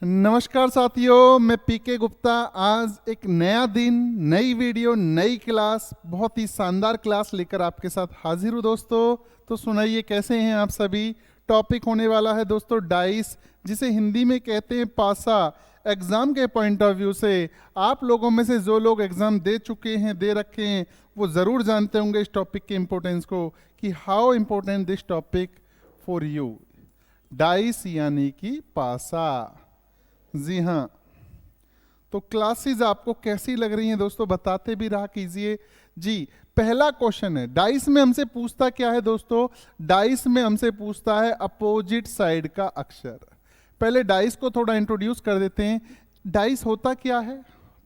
नमस्कार साथियों, मैं पीके गुप्ता। आज एक नया दिन, नई वीडियो, नई क्लास, बहुत ही शानदार क्लास लेकर आपके साथ हाजिर हूँ दोस्तों। तो सुनाइए, कैसे हैं आप सभी। टॉपिक होने वाला है दोस्तों डाइस, जिसे हिंदी में कहते हैं पासा। एग्जाम के पॉइंट ऑफ व्यू से आप लोगों में से जो लोग एग्जाम दे चुके हैं, दे रखे हैं, वो ज़रूर जानते होंगे इस टॉपिक के इम्पोर्टेंस को, कि how important this topic for you. Dice यानी कि पासा। जी हाँ, तो क्लासेस आपको कैसी लग रही हैं दोस्तों, बताते भी रहा कीजिए जी। पहला क्वेश्चन है, डाइस में हमसे पूछता क्या है दोस्तों। डाइस में हमसे पूछता है अपोजिट साइड का अक्षर। पहले डाइस को थोड़ा इंट्रोड्यूस कर देते हैं। डाइस होता क्या है,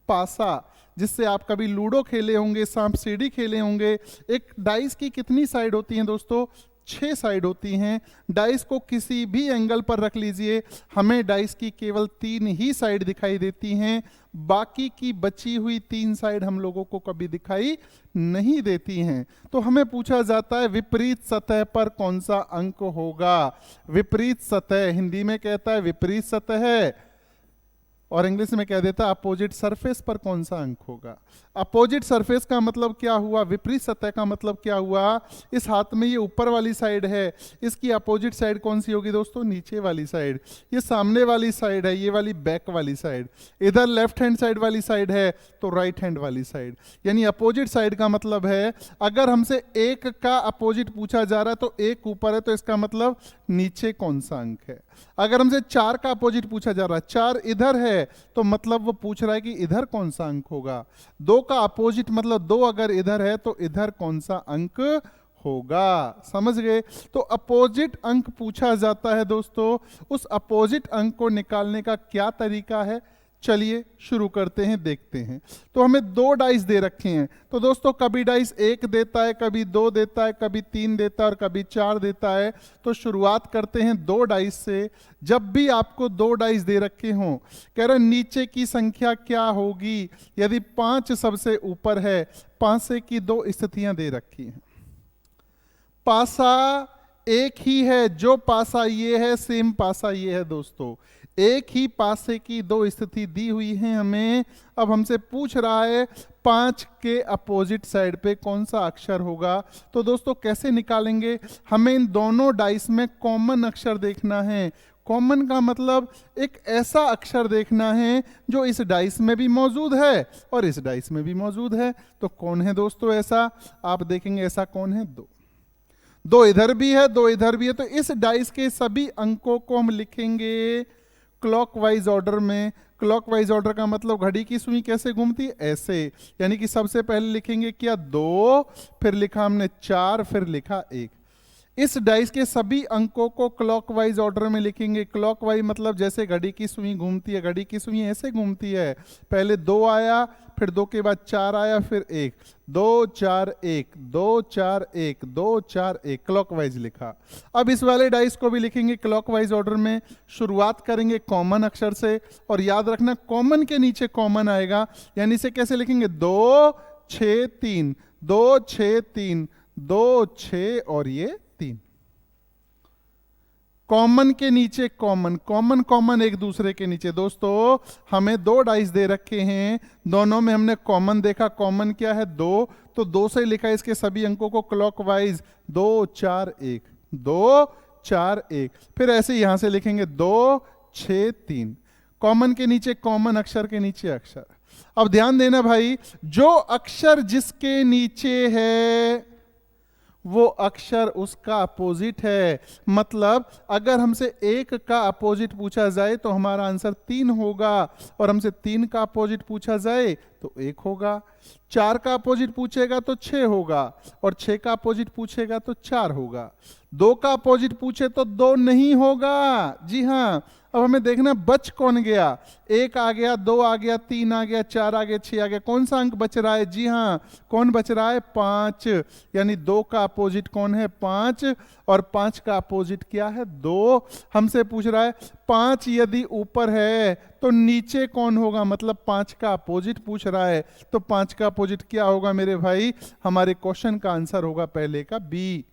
पासा, जिससे आप कभी लूडो खेले होंगे, सांप सीढ़ी खेले होंगे। एक डाइस की कितनी साइड होती हैं दोस्तों, 6 साइड होती हैं। डाइस को किसी भी एंगल पर रख लीजिए, हमें डाइस की केवल 3 ही साइड दिखाई देती हैं। बाकी की बची हुई 3 साइड हम लोगों को कभी दिखाई नहीं देती हैं। तो हमें पूछा जाता है विपरीत सतह पर कौन सा अंक होगा। विपरीत सतह हिंदी में कहता है विपरीत सतह, और इंग्लिश में कह देता है अपोजिट सरफेस पर कौन सा अंक होगा। अपोजिट सरफेस का मतलब क्या हुआ, विपरीत सतह का मतलब क्या हुआ। इस हाथ में ये ऊपर वाली साइड है, इसकी अपोजिट साइड कौन सी होगी दोस्तों, नीचे वाली साइड। ये सामने वाली साइड है, ये वाली बैक वाली साइड। इधर लेफ्ट हैंड साइड वाली साइड है तो राइट हैंड वाली साइड। यानी अपोजिट साइड का मतलब है, अगर हमसे 1 का अपोजिट पूछा जा रहा है तो 1 ऊपर है, तो इसका मतलब नीचे कौन सा अंक है। अगर हमसे 4 का अपोजिट पूछा जा रहा है, 4 इधर है, तो मतलब वो पूछ रहा है कि इधर कौन सा अंक होगा। 2 का अपोजिट मतलब 2 अगर इधर है तो इधर कौन सा अंक होगा। समझ गए। तो अपोजिट अंक पूछा जाता है दोस्तों। उस अपोजिट अंक को निकालने का क्या तरीका है, चलिए शुरू करते हैं, देखते हैं। तो हमें 2 डाइस दे रखे हैं। तो दोस्तों कभी डाइस 1 देता है, कभी 2 देता है, कभी 3 देता है और कभी 4 देता है। तो शुरुआत करते हैं 2 डाइस से। जब भी आपको 2 डाइस दे रखे हों, कह रहे नीचे की संख्या क्या होगी। यदि 5 सबसे ऊपर है, 5 से की 2 स्थितियां दे रखी हैं। पासा एक ही है, जो पासा ये है सेम पासा ये है दोस्तों। एक ही पासे की 2 स्थिति दी हुई है हमें। अब हमसे पूछ रहा है 5 के अपोजिट साइड पे कौन सा अक्षर होगा। तो दोस्तों कैसे निकालेंगे, हमें इन दोनों डाइस में कॉमन अक्षर देखना है। कॉमन का मतलब एक ऐसा अक्षर देखना है जो इस डाइस में भी मौजूद है और इस डाइस में भी मौजूद है। तो कौन है दोस्तों ऐसा, आप देखेंगे ऐसा कौन है, 2 इधर भी है, 2 इधर भी है। तो इस डाइस के सभी अंकों को हम लिखेंगे क्लॉकवाइज ऑर्डर में। क्लॉकवाइज ऑर्डर का मतलब घड़ी की सुई कैसे घूमती है, ऐसे। यानी कि सबसे पहले लिखेंगे क्या, 2, फिर लिखा हमने 4, फिर लिखा 1। इस डाइस के सभी अंकों को क्लॉकवाइज ऑर्डर में लिखेंगे। क्लॉकवाइज मतलब जैसे घड़ी की सुई घूमती है, घड़ी की सुई ऐसे घूमती है। पहले 2 आया, फिर 2 के बाद 4 आया, फिर 1, 2 4 1, 2 4 1, 2 4 1, क्लॉकवाइज लिखा। अब इस वाले डाइस को भी लिखेंगे क्लॉकवाइज ऑर्डर में। शुरुआत करेंगे कॉमन अक्षर से, और याद रखना कॉमन के नीचे कॉमन आएगा। यानी इसे कैसे लिखेंगे, 2 6 3, 2 6 3, 2 6 और ये 3। कॉमन के नीचे कॉमन, कॉमन कॉमन एक दूसरे के नीचे। दोस्तों हमें 2 डाइस दे रखे हैं, दोनों में हमने कॉमन देखा। कॉमन क्या है, 2, तो 2 से लिखा इसके सभी अंकों को क्लॉकवाइज, 2 4 1, 2 4 1। फिर ऐसे यहां से लिखेंगे 2 6 3। कॉमन के नीचे कॉमन, अक्षर के नीचे अक्षर। अब ध्यान देना भाई, जो अक्षर जिसके नीचे है वो अक्षर उसका अपोजिट है। मतलब अगर हमसे 1 का अपोजिट पूछा जाए तो हमारा आंसर 3 होगा, और हमसे 3 का अपोजिट पूछा जाए तो 1 होगा। 4 का अपोजिट पूछेगा तो 6 होगा, और 6 का अपोजिट पूछेगा तो 4 होगा। 2 का अपोजिट पूछे तो 2 नहीं होगा। जी हाँ, अब हमें देखना बच कौन गया। 1 आ गया, 2 आ गया, 3 आ गया, 4 आ गया, 6 आ गया। कौन सा अंक बच रहा है, जी हाँ, कौन बच रहा है, 5। यानी 2 का अपोजिट कौन है, 5, और 5 का अपोजिट क्या है, 2। हमसे पूछ रहा है 5 यदि ऊपर है तो नीचे कौन होगा, मतलब 5 का अपोजिट पूछ रहा है। तो 5 का अपोजिट क्या होगा मेरे भाई, हमारे क्वेश्चन का आंसर होगा पहले का बी,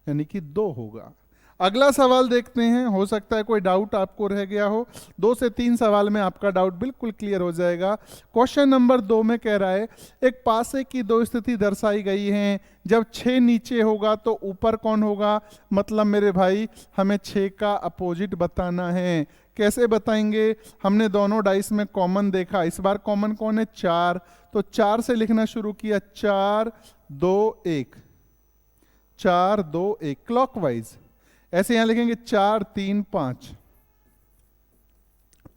यानी कि 2 होगा। अगला सवाल देखते हैं, हो सकता है कोई डाउट आपको रह गया हो। 2 से 3 सवाल में आपका डाउट बिल्कुल क्लियर हो जाएगा। क्वेश्चन नंबर 2 में कह रहा है एक पासे की 2 स्थिति दर्शाई गई हैं, जब 6 नीचे होगा तो ऊपर कौन होगा। मतलब मेरे भाई हमें 6 का अपोजिट बताना है। कैसे बताएंगे, हमने दोनों डाइस में कॉमन देखा, इस बार कॉमन कौन है 4, तो 4 से लिखना शुरू किया, 4 2 1, 4 2 1 क्लॉकवाइज। ऐसे यहां लिखेंगे 4 3 5,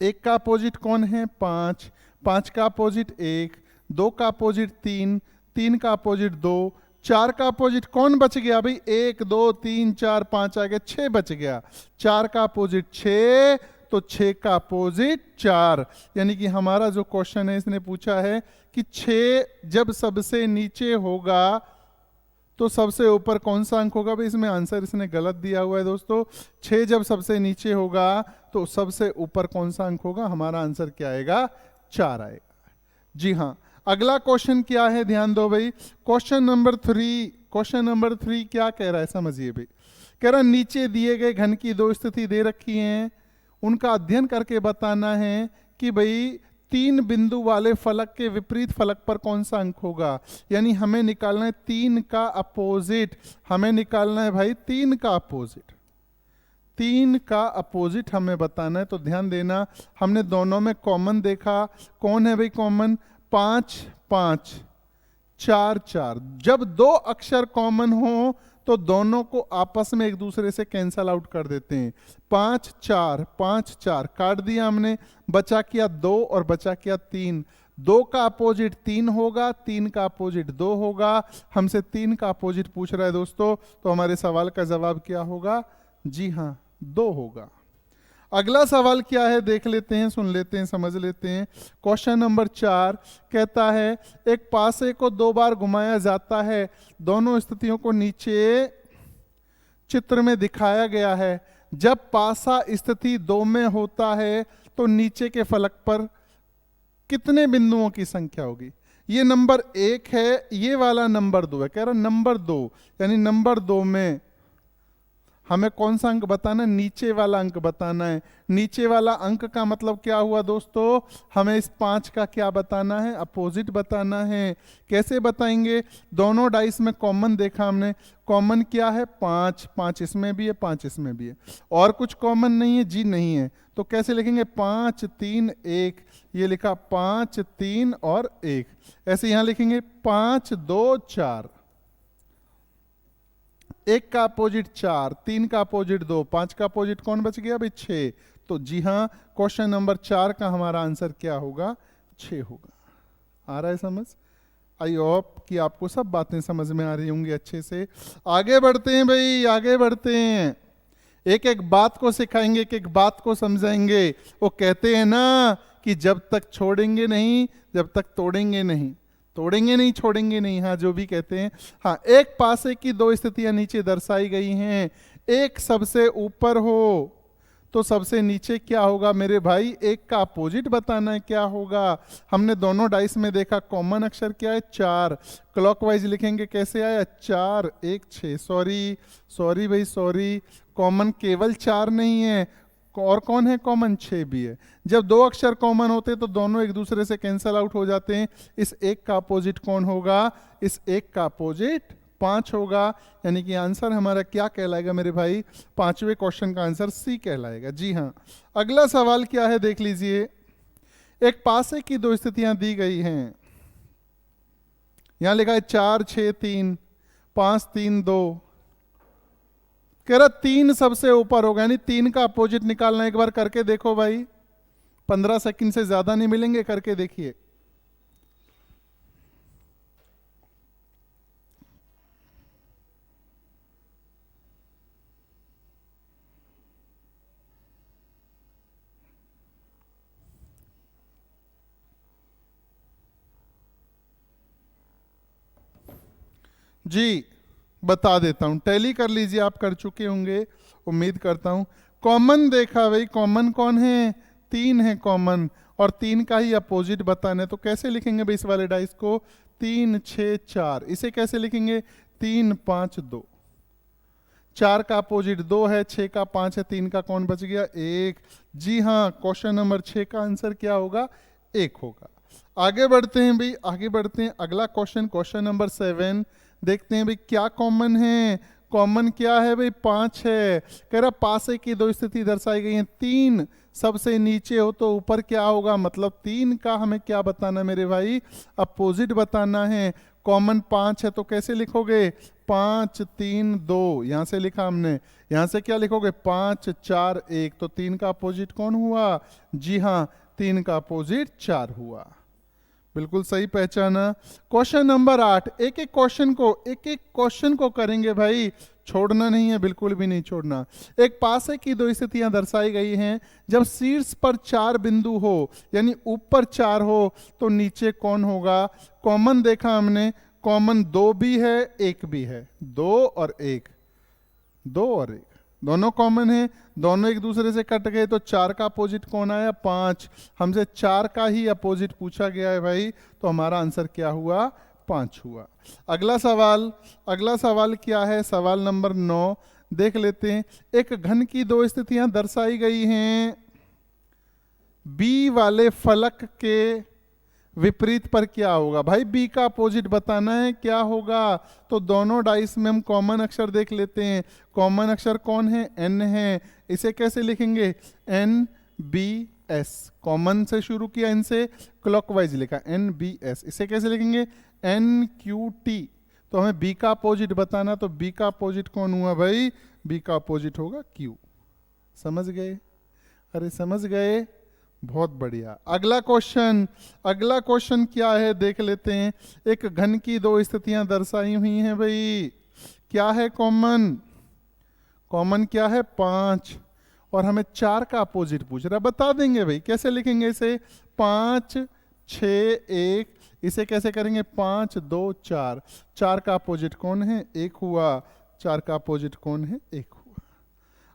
1 का अपोजिट कौन है 5, 5 का अपोजिट 1, 2 का अपोजिट 3, 3 का अपोजिट 2, 4 का अपोजिट कौन बच गया भाई 1 2 3 4 5 आ गया, 6 बच गया। 4 का अपोजिट 6, तो 6 का अपोजिट 4। यानी कि हमारा जो क्वेश्चन है इसने पूछा है कि 6 जब सबसे नीचे होगा तो सबसे ऊपर कौन सा अंक होगा। भाई इसमें आंसर इसने गलत दिया हुआ है दोस्तों। 6 जब सबसे नीचे होगा तो सबसे ऊपर कौन सा अंक होगा, हमारा आंसर क्या आएगा 4 आएगा। जी हाँ, अगला क्वेश्चन क्या है, ध्यान दो भाई। क्वेश्चन नंबर 3 क्या कह रहा है समझिए भाई। कह रहा नीचे दिए गए घन की 2 स्थिति दे रखी हैं, उनका अध्ययन करके बताना है कि भाई 3 बिंदु वाले फलक के विपरीत फलक पर कौन सा अंक होगा। यानी हमें निकालना है 3 का अपोजिट, हमें निकालना है भाई 3 का अपोजिट, 3 का अपोजिट हमें बताना है। तो ध्यान देना, हमने दोनों में कॉमन देखा, कौन है भाई कॉमन 5 5 4 4। जब 2 अक्षर कॉमन हो तो दोनों को आपस में एक दूसरे से कैंसल आउट कर देते हैं। 5 4 काट दिया हमने, बचा किया 2 और बचा किया 3। 2 का अपोजिट 3 होगा, 3 का अपोजिट 2 होगा। हमसे 3 का अपोजिट पूछ रहा है दोस्तों, तो हमारे सवाल का जवाब क्या होगा, जी हाँ 2 होगा। अगला सवाल क्या है देख लेते हैं, सुन लेते हैं, समझ लेते हैं। क्वेश्चन नंबर 4 कहता है एक पासे को 2 बार घुमाया जाता है, दोनों स्थितियों को नीचे चित्र में दिखाया गया है। जब पासा स्थिति 2 में होता है तो नीचे के फलक पर कितने बिंदुओं की संख्या होगी। ये नंबर 1 है, ये वाला नंबर 2 है। कह रहा नंबर 2, यानी नंबर 2 में हमें कौन सा अंक बताना है, नीचे वाला अंक बताना है। नीचे वाला अंक का मतलब क्या हुआ दोस्तों, हमें इस 5 का क्या बताना है, अपोजिट बताना है। कैसे बताएंगे, दोनों डाइस में कॉमन देखा हमने, कॉमन क्या है 5, 5 इसमें भी है 5 इसमें भी है, और कुछ कॉमन नहीं है जी, नहीं है। तो कैसे लिखेंगे 5 3 1, ये लिखा 5 3 और 1। ऐसे यहां लिखेंगे 5 2 4, 1 का अपोजिट 4, 3 का अपोजिट 2, 5 का अपोजिट कौन बच गया भाई 6। तो जी हाँ, क्वेश्चन नंबर 4 का हमारा आंसर क्या होगा 6 होगा। आ रहा है समझ, आई होप कि आपको सब बातें समझ में आ रही होंगी अच्छे से। आगे बढ़ते हैं भाई, आगे बढ़ते हैं, एक एक बात को सिखाएंगे, एक एक बात को समझाएंगे। वो कहते हैं ना कि जब तक छोड़ेंगे नहीं, जब तक तोड़ेंगे नहीं, तोड़ेंगे नहीं छोड़ेंगे नहीं, हाँ जो भी कहते हैं। हाँ, एक पासे की 2 स्थितियां नीचे दर्शाई गई हैं, एक सबसे ऊपर हो तो सबसे नीचे क्या होगा मेरे भाई, 1 का अपोजिट बताना है क्या होगा। हमने दोनों डाइस में देखा कॉमन अक्षर क्या है 4, क्लॉकवाइज लिखेंगे कैसे आया 4 1 6, सॉरी भाई सॉरी, कॉमन केवल 4 नहीं है, और कौन है कॉमन 6 भी है। जब 2 अक्षर कॉमन होते तो दोनों एक दूसरे से कैंसल आउट हो जाते हैं। इस 1 का अपोजिट कौन होगा, इस 1 का अपोजिट 5 होगा। यानी कि आंसर हमारा क्या कहलाएगा मेरे भाई, 5वें क्वेश्चन का आंसर सी कहलाएगा। जी हाँ, अगला सवाल क्या है देख लीजिए। एक पासे की 2 स्थितियां दी गई हैं, यहां लिखा है 4 6 3 5 3 2। कह रहा 3 सबसे ऊपर होगा, यानी 3 का अपोजिट निकालना। एक बार करके देखो भाई, 15 सेकंड से ज्यादा नहीं मिलेंगे, करके देखिए। जी बता देता हूं, टैली कर लीजिए, आप कर चुके होंगे उम्मीद करता हूं। कॉमन देखा भाई, कॉमन कौन है 3 है कॉमन, और 3 का ही अपोजिट बताना है। तो कैसे लिखेंगे भाई इस वाले डाइस को, 3 6 4, इसे कैसे लिखेंगे 3 5 2। 4 का अपोजिट 2 है, 6 का 5 है, 3 का कौन बच गया? 1। जी हाँ, क्वेश्चन नंबर 6 का आंसर क्या होगा? 1 होगा। आगे बढ़ते हैं भाई, आगे बढ़ते हैं। अगला क्वेश्चन, क्वेश्चन नंबर 7 देखते हैं भाई क्या कॉमन है। कॉमन क्या है भाई? 5 है। कह रहा पासे की दो स्थिति दर्शाई गई हैं। 3 सबसे नीचे हो तो ऊपर क्या होगा? मतलब 3 का हमें क्या बताना मेरे भाई? अपोजिट बताना है। कॉमन 5 है तो कैसे लिखोगे? 5 3 2, यहां से लिखा हमने। यहां से क्या लिखोगे? 5 4 1। तो 3 का अपोजिट कौन हुआ? जी हाँ, 3 का अपोजिट 4 हुआ। बिल्कुल सही पहचाना। क्वेश्चन नंबर 8, एक एक क्वेश्चन को करेंगे भाई, छोड़ना नहीं है, बिल्कुल भी नहीं छोड़ना। एक पासे की दो स्थितियां दर्शाई गई हैं। जब शीर्ष पर 4 बिंदु हो, यानी ऊपर 4 हो, तो नीचे कौन होगा? कॉमन देखा हमने, कॉमन 2 भी है 1 भी है। 2 और 1, 2 और 1 दोनों कॉमन है, दोनों एक दूसरे से कट गए। तो 4 का अपोजिट कौन आया? 5। हमसे 4 का ही अपोजिट पूछा गया है भाई, तो हमारा आंसर क्या हुआ? 5 हुआ। अगला सवाल क्या है? सवाल नंबर 9 देख लेते हैं। एक घन की दो स्थितियां दर्शाई गई हैं। बी वाले फलक के विपरीत पर क्या होगा? भाई बी का अपोजिट बताना है, क्या होगा? तो दोनों डाइस में हम कॉमन अक्षर देख लेते हैं। कॉमन अक्षर कौन है? एन है। इसे कैसे लिखेंगे? N B S. कॉमन से शुरू किया, इनसे क्लॉकवाइज लिखा, एन बी एस। इसे कैसे लिखेंगे? N Q T. तो हमें बी का अपोजिट बताना, तो बी का अपोजिट कौन हुआ भाई? बी का अपोजिट होगा क्यू। समझ गए? अरे समझ गए, बहुत बढ़िया। अगला क्वेश्चन क्या है देख लेते हैं। एक घन की दो स्थितियां दर्शाई हुई हैं भाई, क्या है कॉमन? कॉमन क्या है? 5। और हमें 4 का अपोजिट पूछ रहा है, बता देंगे भाई। कैसे लिखेंगे इसे? 5 6 1। इसे कैसे करेंगे? 5 2 4। 4 का अपोजिट कौन है? 1 हुआ। 4 का अपोजिट कौन है? 1 हुआ।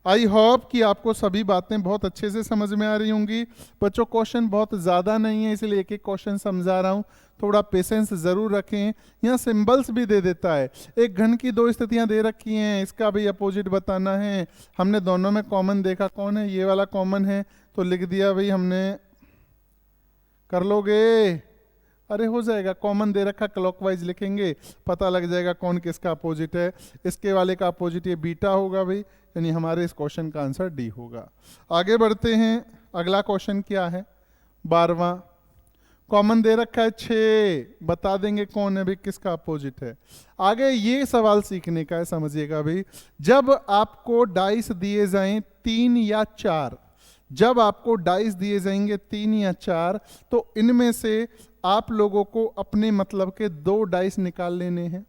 आई होप कि आपको सभी बातें बहुत अच्छे से समझ में आ रही होंगी। बच्चों क्वेश्चन बहुत ज़्यादा नहीं है, इसलिए एक एक क्वेश्चन समझा रहा हूँ, थोड़ा पेशेंस ज़रूर रखें। यहाँ सिंबल्स भी दे देता है। एक घन की दो स्थितियाँ दे रखी हैं, इसका भी अपोजिट बताना है। हमने दोनों में कॉमन देखा, कौन है? ये वाला कॉमन है, तो लिख दिया भाई हमने। कर लोगे? अरे हो जाएगा, कॉमन दे रखा, क्लॉकवाइज लिखेंगे, पता लग जाएगा कौन किसका अपोजिट है। इसके वाले का अपोजिट ये बीटा होगा भाई, यानी हमारे इस क्वेश्चन का आंसर डी होगा। आगे बढ़ते हैं। अगला क्वेश्चन क्या है? 12वां। कॉमन दे रखा है 6, बता देंगे कौन है भाई, किसका अपोजिट है। आगे ये सवाल सीखने का है, समझिएगा भाई। जब आपको डाइस दिए जाएं 3 या 4, जब आपको डाइस दिए जाएंगे 3 या 4, तो इनमें से आप लोगों को अपने मतलब के 2 डाइस निकाल लेने हैं,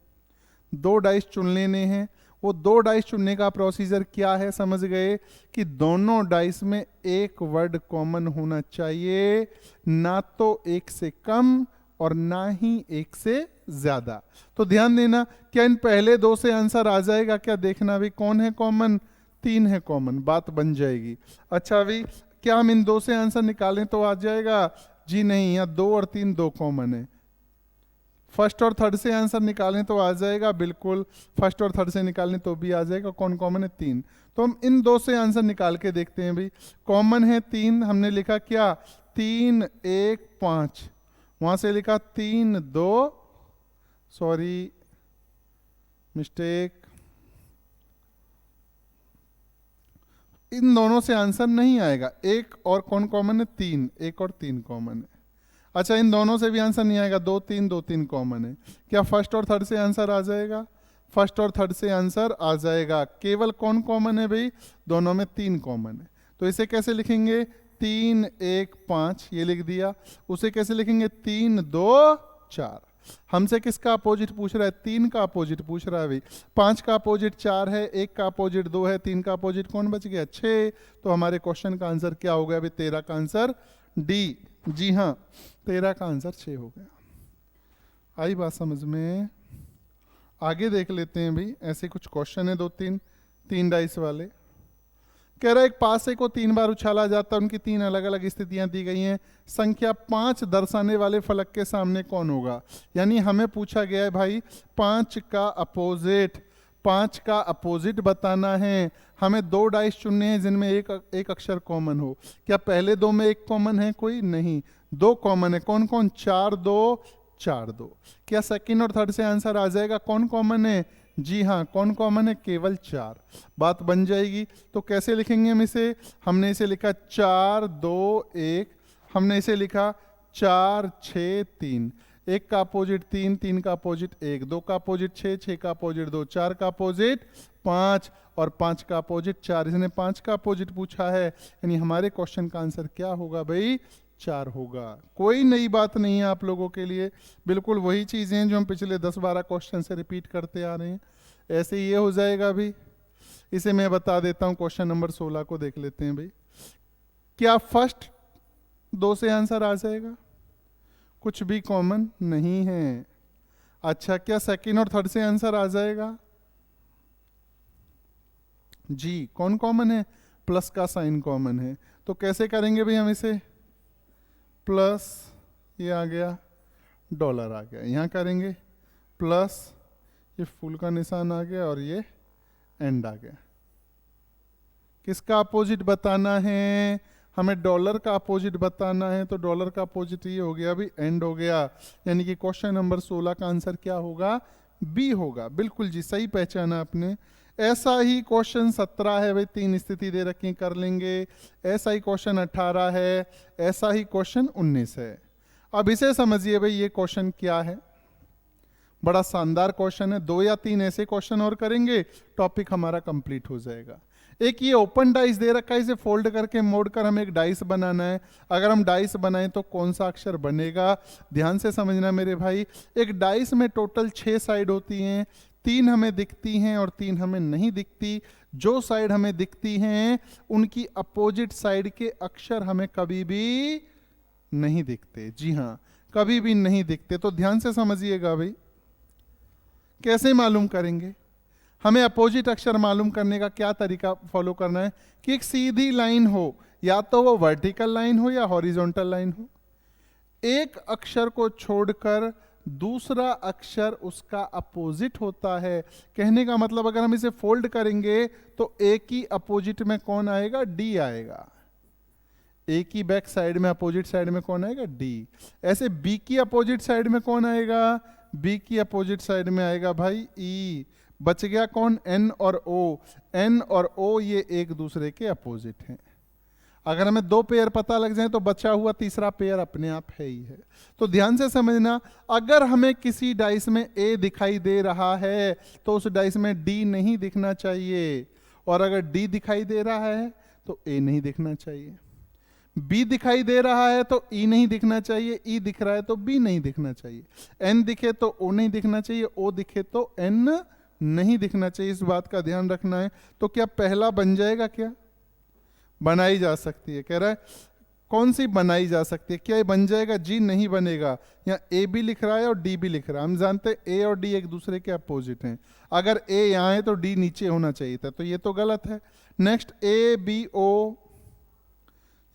2 डाइस चुन लेने हैं। वो 2 डाइस चुनने का प्रोसीजर क्या है? समझ गए कि दोनों डाइस में एक वर्ड कॉमन होना चाहिए, ना तो 1 से कम और ना ही 1 से ज्यादा। तो ध्यान देना, क्या इन पहले 2 से आंसर आ जाएगा? क्या देखना भी, कौन है कॉमन? 3 है कॉमन, बात बन जाएगी। अच्छा भाई, क्या हम इन 2 से आंसर निकालें तो आ जाएगा? जी नहीं, यहाँ 2 और 3 2 कॉमन है। फर्स्ट और थर्ड से आंसर निकालें तो आ जाएगा, बिल्कुल। फर्स्ट और थर्ड से निकालें तो भी आ जाएगा। कौन कॉमन है? 3। तो हम इन 2 से आंसर निकाल के देखते हैं भाई। कॉमन है 3, हमने लिखा क्या? 3 1 5। वहां से लिखा 3 2, सॉरी मिस्टेक, इन दोनों से आंसर नहीं आएगा। एक और कौन कॉमन है? 3। 1 और 3 कॉमन है। अच्छा, इन दोनों से भी आंसर नहीं आएगा, 2 3 कॉमन है। क्या फर्स्ट और थर्ड से आंसर आ जाएगा? फर्स्ट और थर्ड से आंसर आ जाएगा। केवल कौन कॉमन है भाई? दोनों में 3 कॉमन है। तो इसे कैसे लिखेंगे? 3 1 5, ये लिख दिया। उसे कैसे लिखेंगे? 3 2 4। हमसे किसका अपोजिट पूछ रहा है? 3 का अपोजिट पूछ रहा है भाई। 5 का अपोजिट 4 है, 1 का अपोजिट 2 है, 3 का अपोजिट कौन बच गया? 6। तो हमारे क्वेश्चन का आंसर क्या हो गया भाई? 13 का आंसर डी। जी हाँ, 13 का आंसर 6 हो गया। आई बात समझ में? आगे देख लेते हैं भाई। ऐसे कुछ क्वेश्चन है 2 3 डाइस वाले। कह रहा है एक पासे को 3 बार उछाला जाता है, उनकी 3 अलग अलग स्थितियां दी गई हैं। संख्या 5 दर्शाने वाले फलक के सामने कौन होगा? यानी हमें पूछा गया है भाई 5 का अपोजिट। 5 का अपोजिट बताना है। हमें 2 डाइस चुनने हैं जिनमें एक अक्षर कॉमन हो। क्या पहले 2 में एक कॉमन है? कोई नहीं। 2 कॉमन है। कौन कौन? 4 2 4 2। क्या सेकंड और थर्ड से आंसर आ जाएगा? कौन कॉमन है? जी हाँ, कौन कॉमन है? केवल 4। बात बन जाएगी। तो कैसे लिखेंगे हम इसे? हमने इसे लिखा 4 2 1, हमने इसे लिखा 4 6 3। 1 का अपोजिट 3, 3 का अपोजिट 1, 2 का अपोजिट 6, 6 का अपोजिट 2, 4 का अपोजिट 5 और 5 का अपोजिट 4। इसने 5 का अपोजिट पूछा है, यानी हमारे क्वेश्चन का आंसर क्या होगा भाई? 4 होगा। कोई नई बात नहीं है आप लोगों के लिए, बिल्कुल वही चीजें हैं जो हम पिछले 10-12 क्वेश्चन से रिपीट करते आ रहे हैं। ऐसे ये हो जाएगा अभी। इसे मैं बता देता हूं। क्वेश्चन नंबर 16 को देख लेते हैं भाई। क्या फर्स्ट 2 से आंसर आ जाएगा? कुछ भी कॉमन नहीं है। अच्छा, क्या सेकंड और थर्ड से आंसर आ जाएगा? जी, कौन कॉमन है? प्लस का साइन कॉमन है। तो कैसे करेंगे भाई हम इसे? प्लस, ये आ गया, डॉलर आ गया। यहां करेंगे प्लस, ये फुल का निशान आ गया और ये एंड आ गया। किसका अपोजिट बताना है? हमें डॉलर का अपोजिट बताना है। तो डॉलर का अपोजिट ये हो गया अभी, एंड हो गया। यानी कि क्वेश्चन नंबर 16 का आंसर क्या होगा? बी होगा। बिल्कुल जी, सही पहचाना आपने। ऐसा ही क्वेश्चन 17 है भाई, 3 स्थिति दे रखी, कर लेंगे। ऐसा ही क्वेश्चन 18 है। ऐसा ही क्वेश्चन 19 है। अब इसे समझिए भाई, ये क्वेश्चन क्या है। बड़ा शानदार क्वेश्चन है। 2 या 3 ऐसे क्वेश्चन और करेंगे, टॉपिक हमारा कंप्लीट हो जाएगा। एक ये ओपन डाइस दे रखा है, इसे फोल्ड करके मोड़कर हमें एक डाइस बनाना है। अगर हम डाइस बनाएं तो कौन सा अक्षर बनेगा? ध्यान से समझना मेरे भाई। एक डाइस में टोटल 6 साइड होती हैं। 3 हमें दिखती हैं और 3 हमें नहीं दिखती। जो साइड हमें दिखती हैं उनकी अपोजिट साइड के अक्षर हमें कभी भी नहीं दिखते। जी हाँ, कभी भी नहीं दिखते। तो ध्यान से समझिएगा भाई। कैसे मालूम करेंगे? हमें अपोजिट अक्षर मालूम करने का क्या तरीका फॉलो करना है कि एक सीधी लाइन हो, या तो वो वर्टिकल लाइन हो या हॉरिजॉन्टल लाइन हो। एक अक्षर को छोड़कर दूसरा अक्षर उसका अपोजिट होता है। कहने का मतलब अगर हम इसे फोल्ड करेंगे तो ए की अपोजिट में कौन आएगा? डी आएगा। ए की बैक साइड में अपोजिट साइड में कौन आएगा? डी। ऐसे बी की अपोजिट साइड में कौन आएगा? बी की अपोजिट साइड में आएगा भाई ई। बच गया कौन? एन और ओ। एन और ओ ये एक दूसरे के अपोजिट हैं। अगर हमें 2 पेयर पता लग जाए तो बचा हुआ तीसरा पेयर अपने आप है ही है। तो ध्यान से समझना, अगर हमें किसी डाइस में ए दिखाई दे रहा है तो उस डाइस में डी नहीं दिखना चाहिए, और अगर डी दिखाई दे रहा है तो ए नहीं दिखना चाहिए। बी दिखाई दे रहा है तो ई नहीं दिखना चाहिए, ई दिख रहा है तो बी नहीं दिखना चाहिए। एन दिखे तो ओ नहीं दिखना चाहिए, ओ दिखे तो एन नहीं दिखना चाहिए। इस बात का ध्यान रखना है। तो क्या पहला बन जाएगा? क्या बनाई जा सकती है? कह रहा है कौन सी बनाई जा सकती है? क्या ये बन जाएगा? जी नहीं बनेगा। यहाँ ए भी लिख रहा है और डी भी लिख रहा है। हम जानते हैं ए और डी एक दूसरे के अपोजिट हैं। अगर ए यहाँ है तो डी नीचे होना चाहिए था, तो ये तो गलत है। नेक्स्ट ए बी ओ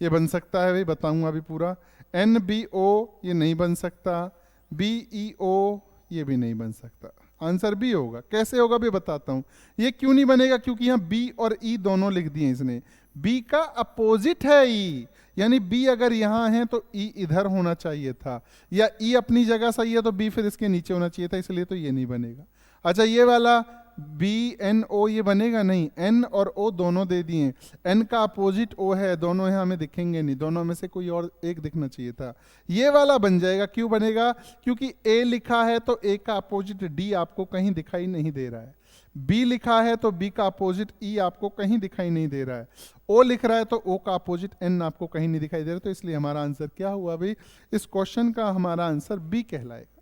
ये बन सकता है भाई, बताऊंगा अभी पूरा। एन बी ओ ये नहीं बन सकता। बी ई ओ ये भी नहीं बन सकता। आंसर बी होगा। कैसे होगा भी बताता हूं। ये क्यों नहीं बनेगा? क्योंकि यहां बी और ई दोनों लिख दिए इसने। बी का अपोजिट है ई, यानी बी अगर यहां है तो ई इधर होना चाहिए था, या ई अपनी जगह सही है तो बी फिर इसके नीचे होना चाहिए था, इसलिए तो ये नहीं बनेगा। अच्छा, ये वाला बी एन ओ ये बनेगा नहीं। एन और ओ दोनों दे दिए। एन का अपोजिट ओ है, दोनों हैं हमें दिखेंगे नहीं, दोनों में से कोई और एक दिखना चाहिए था। ये वाला बन जाएगा। क्यों बनेगा? क्योंकि ए लिखा है तो ए का अपोजिट डी आपको कहीं दिखाई नहीं दे रहा है। बी लिखा है तो बी का अपोजिट ई आपको कहीं दिखाई नहीं दे रहा है। ओ लिख रहा है तो ओ का अपोजिट एन आपको कहीं नहीं दिखाई दे रहा। तो इसलिए हमारा आंसर क्या हुआ भाई? इस क्वेश्चन का हमारा आंसर बी कहलाएगा।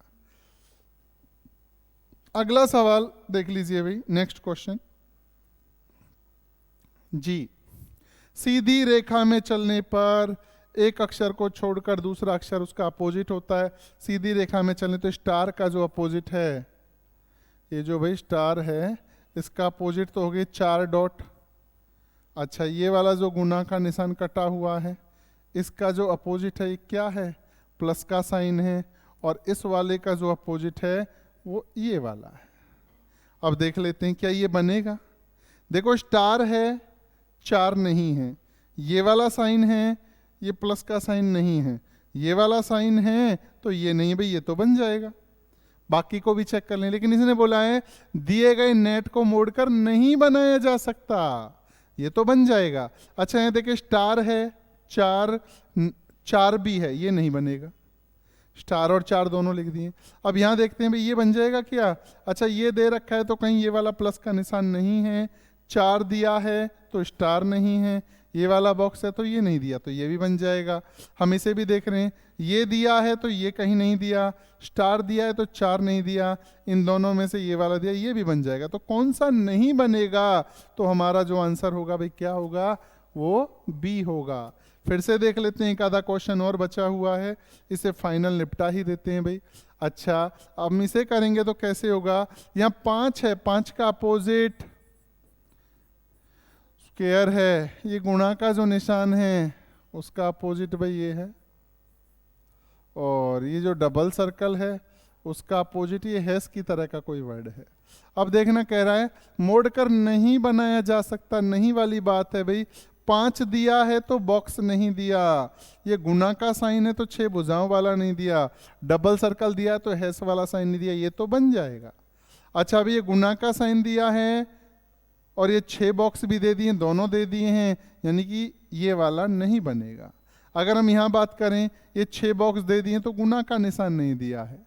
अगला सवाल देख लीजिए भाई। नेक्स्ट क्वेश्चन जी। सीधी रेखा में चलने पर एक अक्षर को छोड़कर दूसरा अक्षर उसका अपोजिट होता है। सीधी रेखा में चलने तो स्टार का जो अपोजिट है, ये जो भाई स्टार है, इसका अपोजिट तो हो गया 4 डॉट। अच्छा, ये वाला जो गुना का निशान कटा हुआ है, इसका जो अपोजिट है ये क्या है? प्लस का साइन है। और इस वाले का जो अपोजिट है वो ये वाला है। अब देख लेते हैं क्या ये बनेगा। देखो स्टार है, 4 नहीं है, ये वाला साइन है, ये प्लस का साइन नहीं है, ये वाला साइन है, तो ये नहीं भाई, ये तो बन जाएगा। बाकी को भी चेक कर लें, लेकिन इसने बोला है दिए गए नेट को मोड़कर नहीं बनाया जा सकता, ये तो बन जाएगा। अच्छा यहाँ देखिए स्टार है, 4 भी है, ये नहीं बनेगा। स्टार और 4 दोनों लिख दिए। अब यहाँ देखते हैं भाई ये बन जाएगा क्या। अच्छा ये दे रखा है तो कहीं ये वाला प्लस का निशान नहीं है, 4 दिया है तो स्टार नहीं है, ये वाला बॉक्स है तो ये नहीं दिया, तो ये भी बन जाएगा। हम इसे भी देख रहे हैं, ये दिया है तो ये कहीं नहीं दिया, स्टार दिया है तो 4 नहीं दिया, इन दोनों में से ये वाला दिया, ये भी बन जाएगा। तो कौन सा नहीं बनेगा, तो हमारा जो आंसर होगा भाई क्या होगा, वो बी होगा। फिर से देख लेते हैं, एक आधा क्वेश्चन और बचा हुआ है, इसे फाइनल निपटा ही देते हैं भाई। अच्छा अब हम इसे करेंगे तो कैसे होगा, यहाँ 5 है, 5 का अपोजिट स्क्वायर है, ये गुणा का जो निशान है उसका अपोजिट भाई ये है, और ये जो डबल सर्कल है उसका अपोजिट ये हैश की तरह का कोई वर्ड है। अब देखना कह रहा है मोड़कर नहीं बनाया जा सकता, नहीं वाली बात है भाई। 5 दिया है तो बॉक्स नहीं दिया, ये गुना का साइन है तो 6 भुजाओं वाला नहीं दिया, डबल सर्कल दिया है तो हैश वाला साइन नहीं दिया, ये तो बन जाएगा। अच्छा अभी ये गुना का साइन दिया है और ये 6 बॉक्स भी दे दिए, दोनों दे दिए हैं, यानी कि ये वाला नहीं बनेगा। अगर हम यहाँ बात करें, ये 6 बॉक्स दे दिए तो गुना का निशान नहीं दिया है,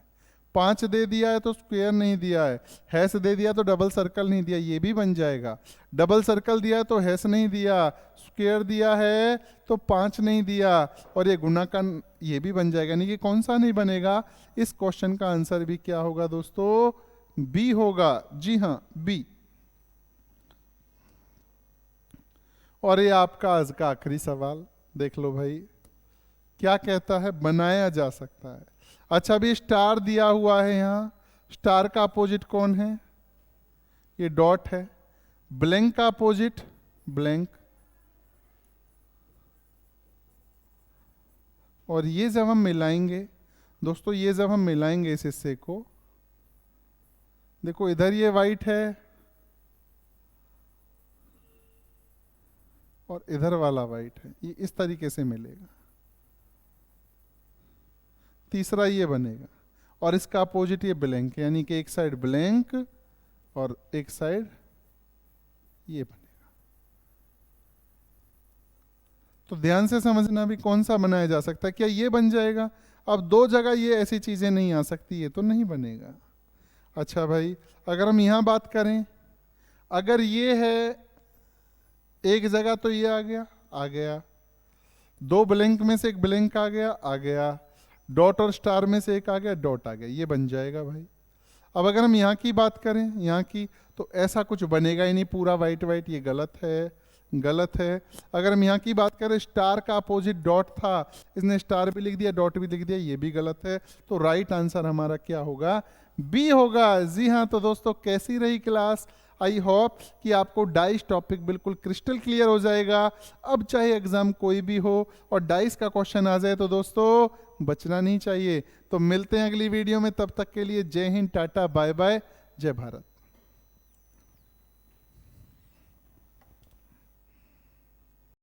5 दे दिया है तो स्क्वायर नहीं दिया है, हैश दे दिया तो डबल सर्कल नहीं दिया, ये भी बन जाएगा। डबल सर्कल दिया है तो हैश नहीं दिया, स्क्वायर दिया है तो 5 नहीं दिया, और ये गुना का, ये भी बन जाएगा। यानी कि कौन सा नहीं बनेगा, इस क्वेश्चन का आंसर भी क्या होगा दोस्तों, बी होगा। जी हाँ बी। और ये आपका आज का आखिरी सवाल देख लो भाई, क्या कहता है, बनाया जा सकता है। अच्छा अभी स्टार दिया हुआ है, यहाँ स्टार का अपोजिट कौन है, ये डॉट है। ब्लैंक का अपोजिट ब्लैंक, और ये जब हम मिलाएंगे दोस्तों, ये जब हम मिलाएंगे इस हिस्से को, देखो इधर ये वाइट है और इधर वाला वाइट है, ये इस तरीके से मिलेगा। तीसरा ये बनेगा, और इसका अपोजिट ये ब्लैंक, यानी कि एक साइड ब्लैंक और एक साइड ये बनेगा। तो ध्यान से समझना भी कौन सा बनाया जा सकता है, क्या ये बन जाएगा। अब 2 जगह ये ऐसी चीजें नहीं आ सकती, ये तो नहीं बनेगा। अच्छा भाई अगर हम यहां बात करें, अगर ये है एक जगह तो ये आ गया, 2 ब्लैंक में से एक ब्लैंक आ गया, डॉट और स्टार में से एक आ गया, डॉट आ गया, ये बन जाएगा भाई। अब अगर हम यहाँ की बात करें, यहाँ की, तो ऐसा कुछ बनेगा ही नहीं, पूरा वाइट वाइट, ये गलत है, गलत है। अगर हम यहाँ की बात करें, स्टार का अपोजिट डॉट था, इसने स्टार भी लिख दिया, डॉट भी लिख दिया, ये भी गलत है। तो राइट आंसर हमारा क्या होगा, बी होगा। जी हाँ, तो दोस्तों कैसी रही क्लास, आई होप कि आपको डाइस टॉपिक बिल्कुल क्रिस्टल क्लियर हो जाएगा। अब चाहे एग्जाम कोई भी हो और डाइस का क्वेश्चन आ जाए तो दोस्तों बचना नहीं चाहिए। तो मिलते हैं अगली वीडियो में, तब तक के लिए जय हिंद, टाटा, बाय बाय, जय भारत।